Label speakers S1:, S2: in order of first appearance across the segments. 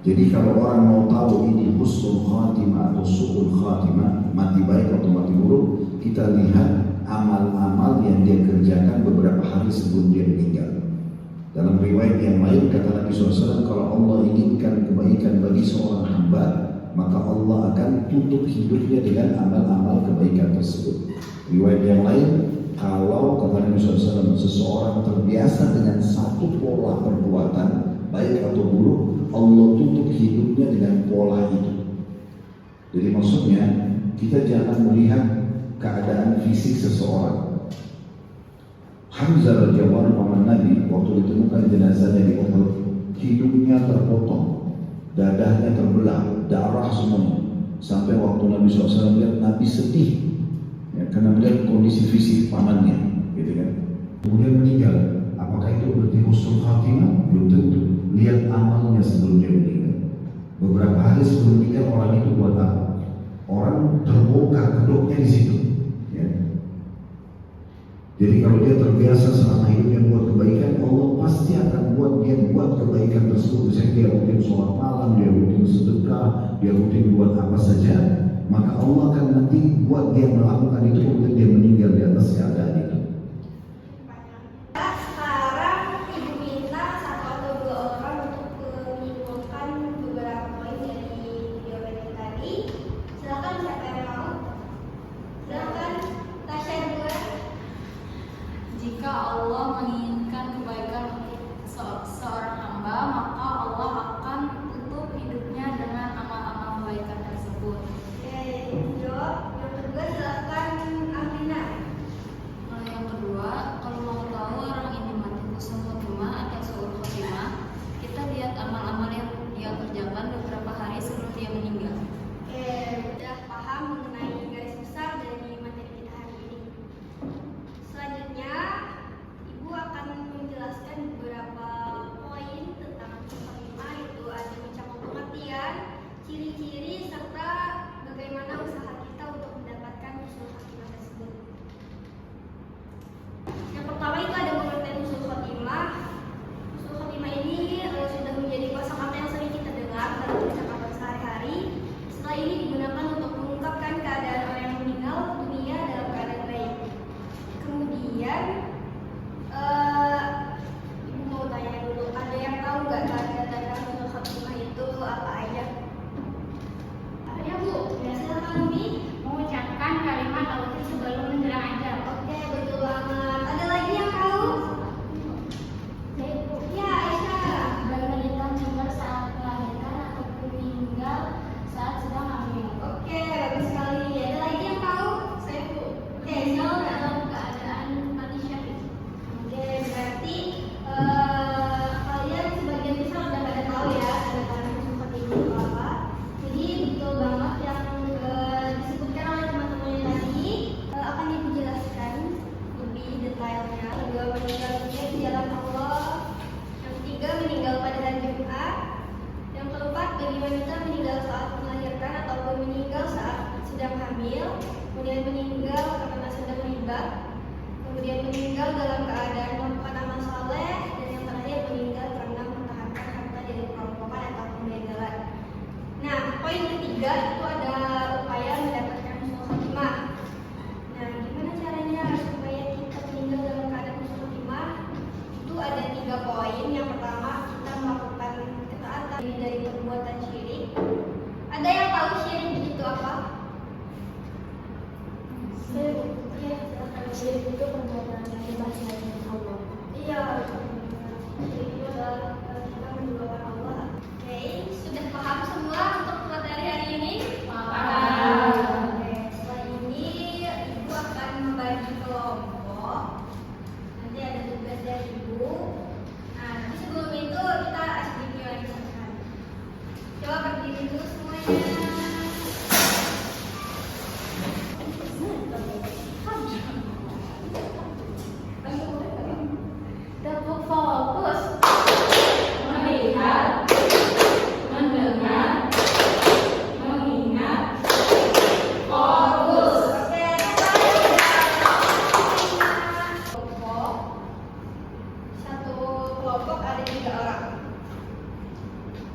S1: Jadi kalau orang mau tahu ini husnul khatimah atau su'ul khatimah, mati baik atau mati buruk, kita lihat amal-amal yang dia kerjakan beberapa hari sebelum dia meninggal. Dalam riwayat yang lain kata Nabi SAW, kalau Allah inginkan kebaikan bagi seorang hamba, maka Allah akan tutup hidupnya dengan amal-amal kebaikan tersebut. Riwayat yang lain, kalau kata Nabi SAW, seseorang terbiasa dengan satu pola perbuatan, baik atau buruk, Allah tutup hidupnya dengan pola itu. Jadi maksudnya, kita jangan melihat keadaan fisik seseorang. Hamzah radhiyallahu anhu paman Nabi, waktu ditemukan jenazahnya di Uhud, hidungnya terpotong, dadahnya terbelah, darah semuanya. Sampai waktu Nabi SAW lihat, Nabi sedih, ya, karena melihat kondisi fisik pamannya, gitu kan. Kemudian meninggal. Apakah itu berarti husnul khatimah? Belum tentu. Lihat amalnya sebelum dia meninggal. Beberapa hari sebelum meninggal orang itu buat apa? Orang terbongkar kedoknya di situ. Ya. Jadi kalau dia terbiasa selama hidupnya buat kebaikan, Allah pasti akan buat dia buat kebaikan tersebut. Misalnya dia rutin sholat malam, dia rutin sedekah, dia rutin buat apa saja, maka Allah akan nanti buat dia melakukan itu kemudian dia meninggal di atas keadaan itu.
S2: Jika Allah menginginkan kebaikan untuk seorang hamba, maka Allah akan tutup hidupnya dengan amal-amal kebaikan tersebut.
S3: Yang kedua silakan Amina.
S2: Yang kedua, kalau mau tahu orang ini mati husnul khotimah atau su'ul khotimah, kita lihat amal-amal yang dia kerjakan beberapa hari sebelum dia meninggal.
S3: Sudah paham mengenai garis besar dari materi kita hari ini. Selanjutnya, Ibu akan menjelaskan beberapa poin tentang husnul khotimah, itu ada mencakup pengertian, ciri-ciri, serta bagaimana usaha kita untuk mendapatkan husnul khotimah tersebut. Yang pertama itu ada pengertian husnul khotimah. Husnul khotimah ini sudah menjadi kosakata yang sering kita dengar dalam percakapan sehari-hari. Setelah ini digunakan untuk mengungkapkan keadaan orang yang meninggal dunia dalam keadaan baik. Kemudian, Ibu mau tanya dulu, ada yang tahu nggak tanda-tanda husnul khotimah itu apa aja? Ada Bu? Ya silakan Umi.
S4: Mengucapkan kalimat tauhid sebelum menjelang ajal.
S3: Oke, betul banget. Ada lagi yang tahu? Ya, Aisyah.
S4: Bermeditasi sumber saat melahirkan ataupun meninggal saat sedang hamil.
S3: Oke, bagus sekali. Ada lagi yang tahu? Saya Bu. Oke,
S4: Meninggal
S3: silakan.
S4: dalam keadaan mati syahid.
S3: Oke, berarti kalian sebagian besar udah pada tahu ya tanda-tanda husnul khotimah itu apa. Jadi betul banget yang disebutkan oleh teman-teman tadi, akan dijelaskan lebih detailnya. Yang kedua, meninggal dunia di jalan Allah. Yang ketiga, meninggal pada hari Jumat. Yang keempat, bagi wanita meninggal saat melahirkan ataupun meninggal saat sedang hamil. Kemudian meninggal karena sedang riba. Kemudian meninggal dalam keadaan melakukan amal saleh, dan yang terakhir meninggal karena mempertahankan harta dari perampokan atau pembegalan. Nah, poin ketiga itu ada upaya mendapatkan husnul khotimah. Nah, gimana caranya supaya kita meninggal dalam keadaan husnul khotimah? Itu ada 3 poin. Yang pertama, kita melakukan ketaatan dari perbuatan syirik. Ada yang tahu syirik itu apa? Iya, silakan.
S4: Syirik itu perbuatan yang bebas dari Allah.
S3: Iya, syirik itu adalah kita menduakan Allah. Oke, sudah paham semua untuk materi hari ini?
S4: Paham.
S3: Oke, setelah ini Ibu akan membagi kelompok. Nanti ada tugas dari Ibu. Nah, tapi sebelum itu kita SDQ lagi sekali. Coba berdiri dulu semuanya.
S4: Tetap fokus. Melihat, mendengar, mengingat, fokus.
S3: Oke, kelompok. Satu kelompok ada 3 orang.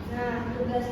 S3: Nah, tugas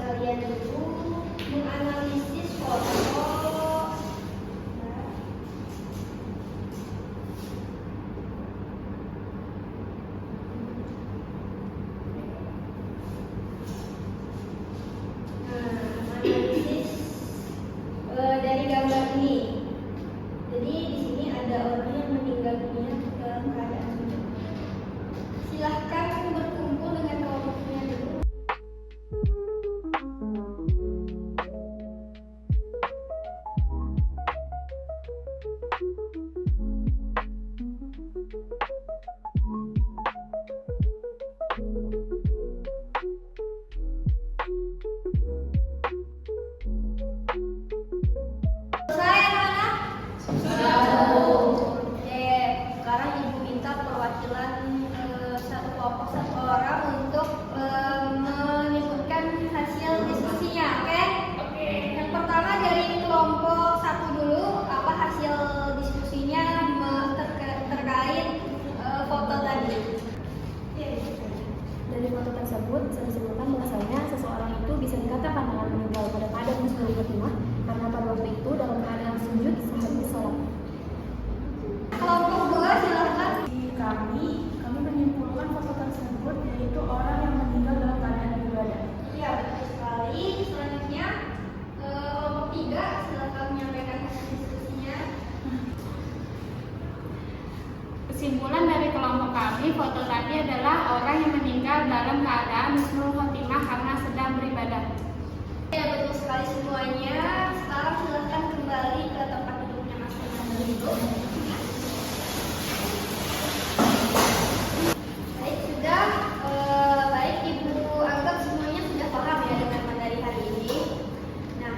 S4: foto tadi adalah orang yang meninggal dalam keadaan husnul khotimah karena sedang beribadah.
S3: Ya, betul sekali semuanya. Sekarang silahkan kembali ke tempat duduknya masing-masing. Baik, sudah. Baik, Ibu anggap semuanya sudah paham ya dengan materi hari ini. Nah,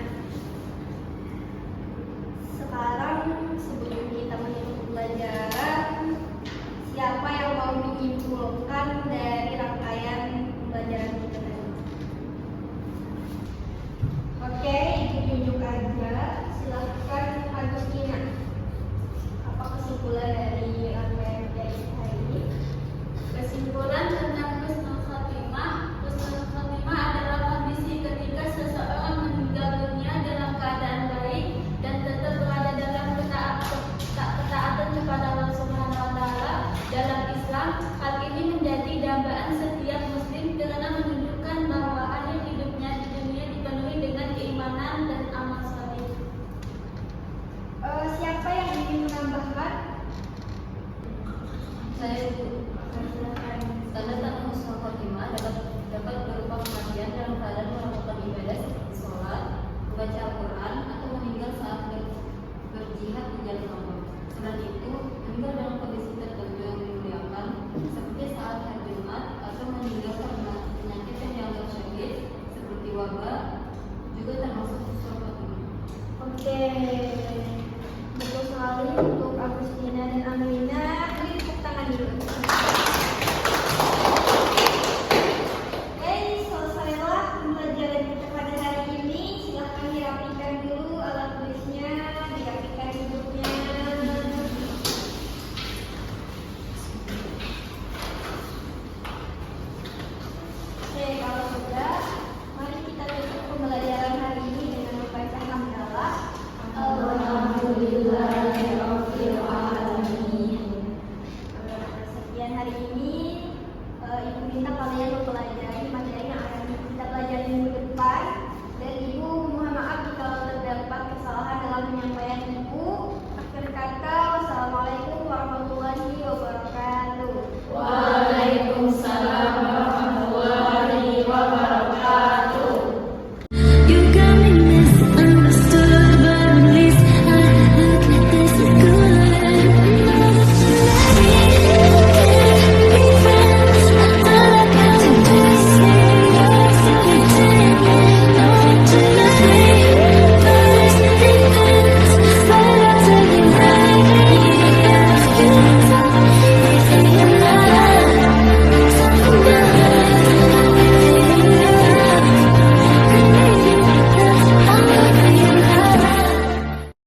S3: sekarang sebelum kita menutup pembelajaran, siapa yang mau menyimpulkan dari rangkaian pembelajaran kita tadi? Oke, Ibu tunjuk aja. Silahkan Agustina. Apa kesimpulan dari rangkaian materi hari ini?
S2: Kesimpulan tentang husnul khotimah. Husnul khotimah adalah kondisi ketika seseorang meninggal dunia dalam keadaan baik dan tetap berada dalam ketaatan kepada Allah Subhanahu wa taala. Dalam Islam, hal ini menjadi dambaan setiap muslim karena menunjukkan bahwa akhir hidupnya di dunia dipenuhi dengan keimanan dan amal saleh.
S3: Siapa yang ingin menambahkan?
S2: Saya tanda-tanda husnul khotimah dapat berupa kematian dalam keadaan melakukan ibadah seperti sholat, membaca Al-Quran, atau meninggal saat berjihad di jalan Allah. Selain itu, meninggal dalam kondisi tertentu yang dimuliakan, seperti saat hari Jumat, atau meninggal karena penyakit yang dianggap syahid, seperti wabah, juga termasuk husnul khotimah.
S3: Oke, betul sekali untuk Agustina dan Amelina. Beri tepuk tangan dulu.